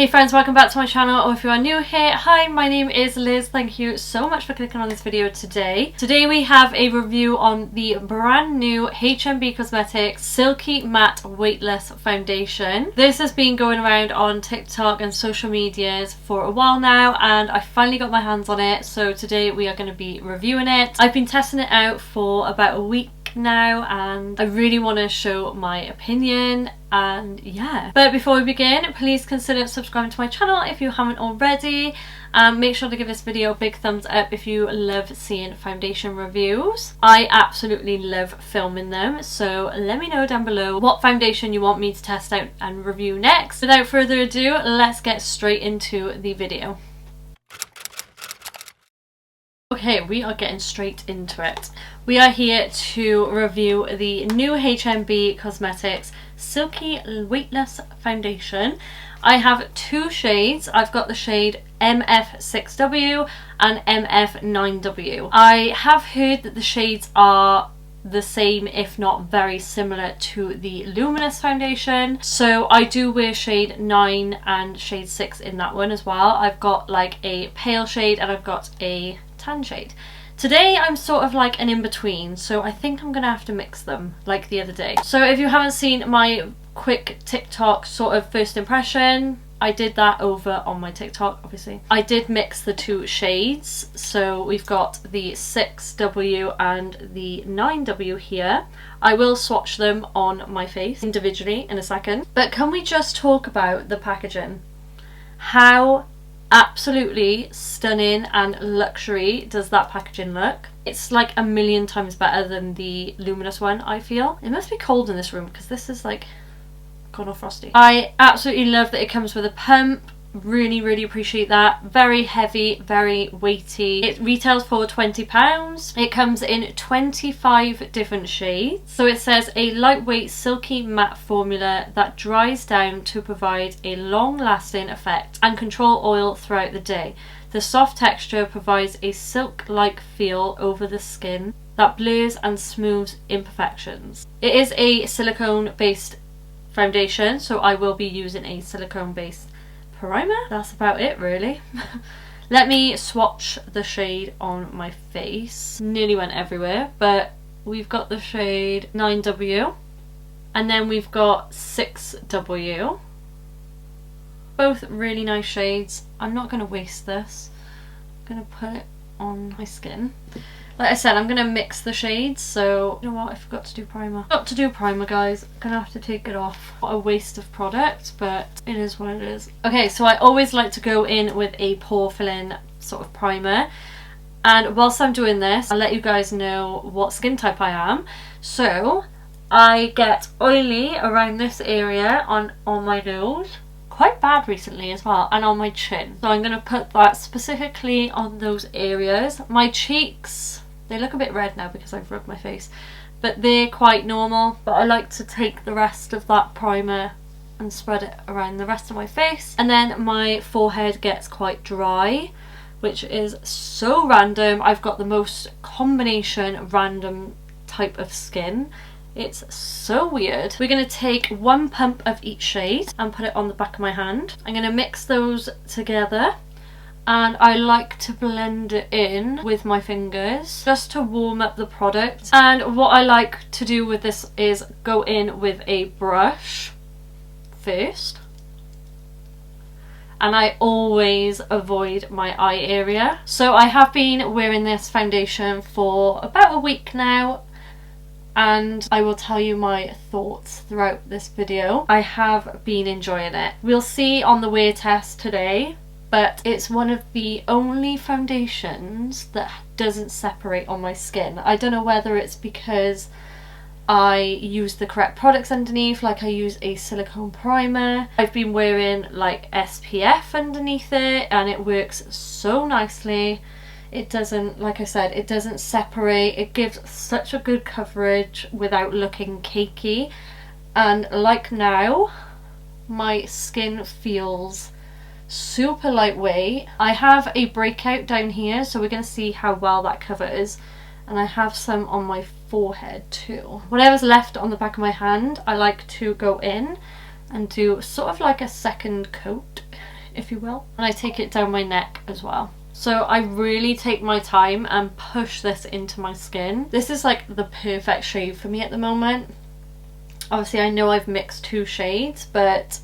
Hey friends, welcome back to my channel, or if you are new here, hi, my name is Liz. Thank you so much for clicking on this video today. Today we have a review on the brand new HMB Cosmetics Silky Matte Weightless Foundation. This has been going around on TikTok and social medias for a while now, and I finally got my hands on it, so today we are going to be reviewing it. I've been testing it out for about a week now and I really want to show my opinion, and yeah. But before we begin, please consider subscribing to my channel if you haven't already, and make sure to give this video a big thumbs up if you love seeing foundation reviews. I absolutely love filming them, so let me know down below what foundation you want me to test out and review next. Without further ado, let's get straight into the video. Okay, we are getting straight into it. We are here to review the new HMB Cosmetics Silky Weightless Foundation. I have two shades. I've got the shade MF6W and MF9W. I have heard that the shades are the same, if not very similar to the Luminous foundation, so I do wear shade 9 and shade 6 in that one as well. I've got like a pale shade and I've got a tan shade. Today I'm sort of like an in-between, so I think I'm gonna have to mix them like the other day. So if you haven't seen my quick TikTok sort of first impression, I did that over on my TikTok, obviously. I did mix the two shades, so we've got the 6W and the 9W here. I will swatch them on my face individually in a second. But can we just talk about the packaging? How absolutely stunning and luxury does that packaging look? It's like a million times better than the Luminous one, I feel. It must be cold in this room because this is like gone all frosty. I absolutely love that it comes with a pump. Really appreciate that. Very heavy, very weighty. It retails for £20. It comes in 25 different shades. So it says a lightweight silky matte formula that dries down to provide a long-lasting effect and control oil throughout the day. The soft texture provides a silk-like feel over the skin that blurs and smooths imperfections. It is a silicone-based foundation, so I will be using a silicone-based primer. That's about it really. Let me swatch the shade on my face. Nearly went everywhere, but we've got the shade 9W and then we've got 6W. Both really nice shades. I'm not going to waste this. I'm going to put it on my skin. Like I said, I'm going to mix the shades, so you know what, I forgot to do primer. Got to do primer, guys. I'm going to have to take it off. What a waste of product, but it is what it is. Okay, so I always like to go in with a pore filling sort of primer. And whilst I'm doing this, I'll let you guys know what skin type I am. So, I get oily around this area on my nose. Quite bad recently as well, and on my chin. So I'm going to put that specifically on those areas. My cheeks, they look a bit red now because I've rubbed my face, but they're quite normal. But I like to take the rest of that primer and spread it around the rest of my face. And then my forehead gets quite dry, which is so random. I've got the most combination random type of skin. It's so weird. We're going to take one pump of each shade and put it on the back of my hand. I'm going to mix those together, and I like to blend it in with my fingers just to warm up the product. And what I like to do with this is go in with a brush first, and I always avoid my eye area. So I have been wearing this foundation for about a week now, and I will tell you my thoughts throughout this video. I have been enjoying it. We'll see on the wear test today, but it's one of the only foundations that doesn't separate on my skin. I don't know whether it's because I use the correct products underneath, like I use a silicone primer. I've been wearing like SPF underneath it and it works so nicely. It doesn't, like I said, it doesn't separate. It gives such a good coverage without looking cakey. And like now, my skin feels super lightweight. I have a breakout down here, so we're going to see how well that covers. And I have some on my forehead too. Whatever's left on the back of my hand, I like to go in and do sort of like a second coat, if you will. And I take it down my neck as well. So I really take my time and push this into my skin. This is like the perfect shade for me at the moment. Obviously I know I've mixed 2 shades, but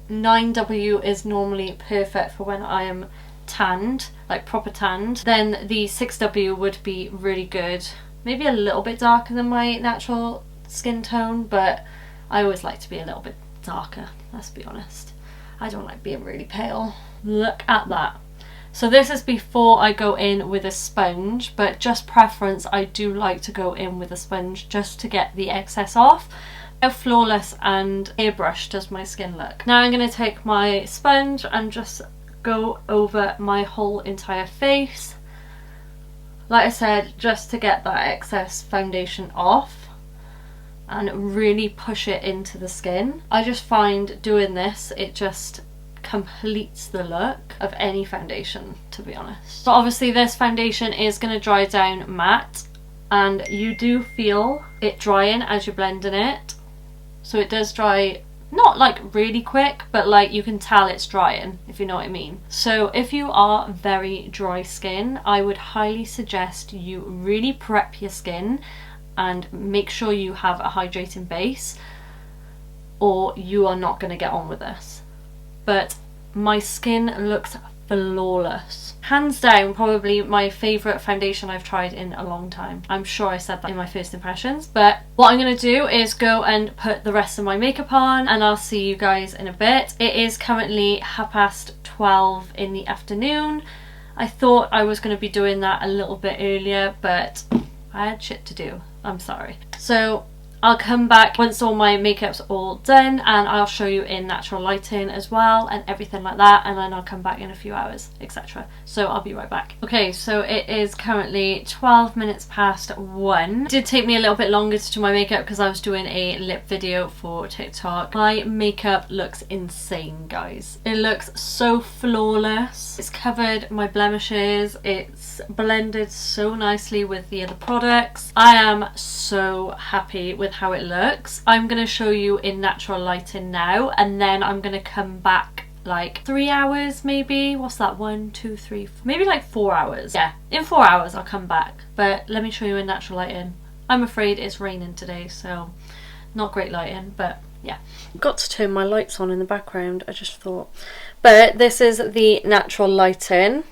9W is normally perfect for when I am tanned, like proper tanned. Then the 6W would be really good. Maybe a little bit darker than my natural skin tone, but I always like to be a little bit darker, let's be honest. I don't like being really pale. Look at that. So this is before I go in with a sponge, but just preference, I do like to go in with a sponge just to get the excess off. How flawless and airbrushed does my skin look? Now I'm going to take my sponge and just go over my whole entire face. Like I said, just to get that excess foundation off and really push it into the skin. I just find doing this, it just completes the look of any foundation, to be honest. But obviously this foundation is going to dry down matte, and you do feel it drying as you're blending it. So it does dry, not like really quick, but like you can tell it's drying, if you know what I mean. So if you are very dry skin, I would highly suggest you really prep your skin and make sure you have a hydrating base, or you are not going to get on with this. But my skin looks flawless. Hands down, probably my favourite foundation I've tried in a long time. I'm sure I said that in my first impressions, but what I'm going to do is go and put the rest of my makeup on, and I'll see you guys in a bit. It is currently 12:30 in the afternoon. I thought I was going to be doing that a little bit earlier, but I had shit to do. I'm sorry. So I'll come back once all my makeup's all done, and I'll show you in natural lighting as well and everything like that, and then I'll come back in a few hours, etc. So I'll be right back. Okay, so it is currently 12 minutes past 1. It did take me a little bit longer to do my makeup because I was doing a lip video for TikTok. My makeup looks insane, guys. It looks so flawless. It's covered my blemishes. It's blended so nicely with the other products. I am so happy with how it looks. I'm going to show you in natural lighting now, and then I'm going to come back like 3 hours maybe. What's that? 1, 2, 3, maybe like 4 hours. Yeah, in 4 hours I'll come back, but let me show you in natural lighting. I'm afraid it's raining today, so not great lighting, but yeah. Got to turn my lights on in the background, I just thought. But this is the natural lighting.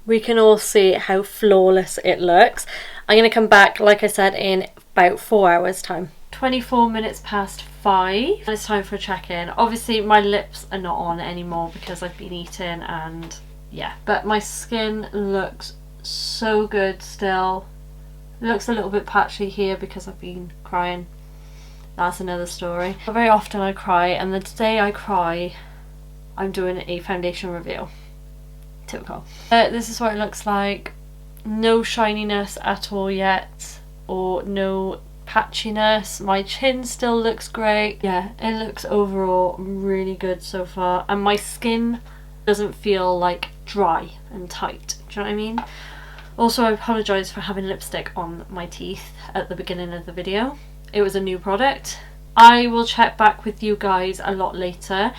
We can all see how flawless it looks. I'm going to come back, like I said, in about 4 hours time. 24 minutes past 5. And it's time for a check-in. Obviously my lips are not on anymore because I've been eating, and yeah. But my skin looks so good still. It looks a little bit patchy here because I've been crying. That's another story. But very often I cry, and the day I cry I'm doing a foundation review. Typical. This is what it looks like. No shininess at all yet, or no patchiness. My chin still looks great. Yeah, it looks overall really good so far, and my skin doesn't feel like dry and tight. Do you know what I mean? Also, I apologise for having lipstick on my teeth at the beginning of the video. It was a new product. I will check back with you guys a lot later.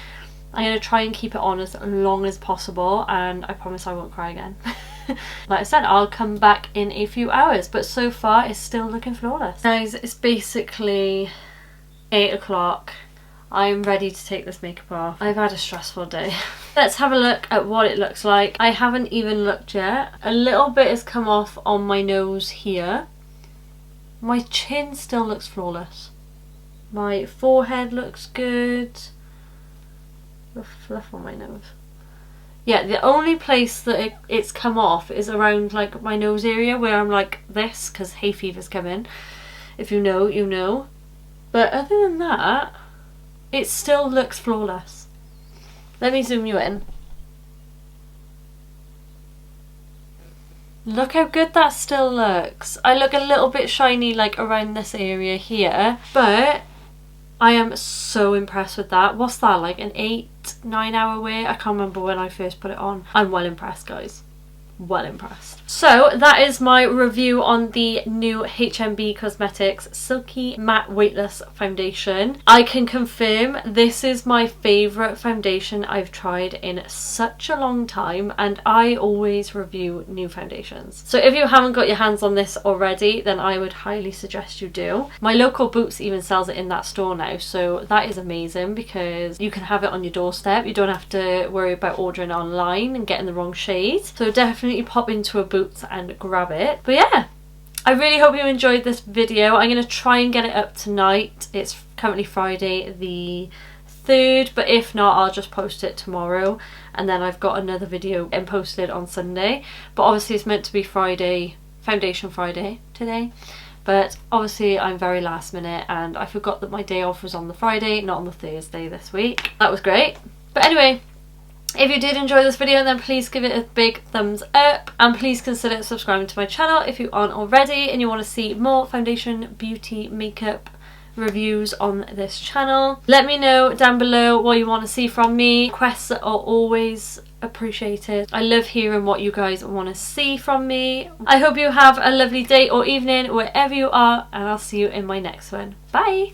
I'm going to try and keep it on as long as possible, and I promise I won't cry again. Like I said, I'll come back in a few hours, but so far it's still looking flawless. Guys, it's basically 8 o'clock. I'm ready to take this makeup off. I've had a stressful day. Let's have a look at what it looks like. I haven't even looked yet. A little bit has come off on my nose here. My chin still looks flawless. My forehead looks good. The fluff on my nose. Yeah, the only place that it's come off is around like my nose area where I'm like this, because hay fever's coming. If you know, you know. But other than that, it still looks flawless. Let me zoom you in. Look how good that still looks. I look a little bit shiny like around this area here, but I am so impressed with that. What's that, like an 8-9 hour wear? I can't remember when I first put it on. I'm well impressed, guys. well impressed. So that is my review on the new HMB Cosmetics Silky Matte Weightless Foundation. I can confirm this is my favourite foundation I've tried in such a long time, and I always review new foundations. So if you haven't got your hands on this already, then I would highly suggest you do. My local Boots even sells it in that store now, so that is amazing because you can have it on your doorstep. You don't have to worry about ordering online and getting the wrong shade. So definitely pop into a Boots and grab it. But yeah, I really hope you enjoyed this video. I'm going to try and get it up tonight. It's currently Friday the 3rd, but if not, I'll just post it tomorrow, and then I've got another video and posted on Sunday. But obviously it's meant to be Friday, Foundation Friday today, but obviously I'm very last minute and I forgot that my day off was on the Friday, not on the Thursday this week. That was great. But anyway, if you did enjoy this video, then please give it a big thumbs up, and please consider subscribing to my channel if you aren't already and you want to see more foundation, beauty, makeup reviews on this channel. Let me know down below what you want to see from me. Requests are always appreciated. I love hearing what you guys want to see from me. I hope you have a lovely day or evening wherever you are, and I'll see you in my next one. Bye!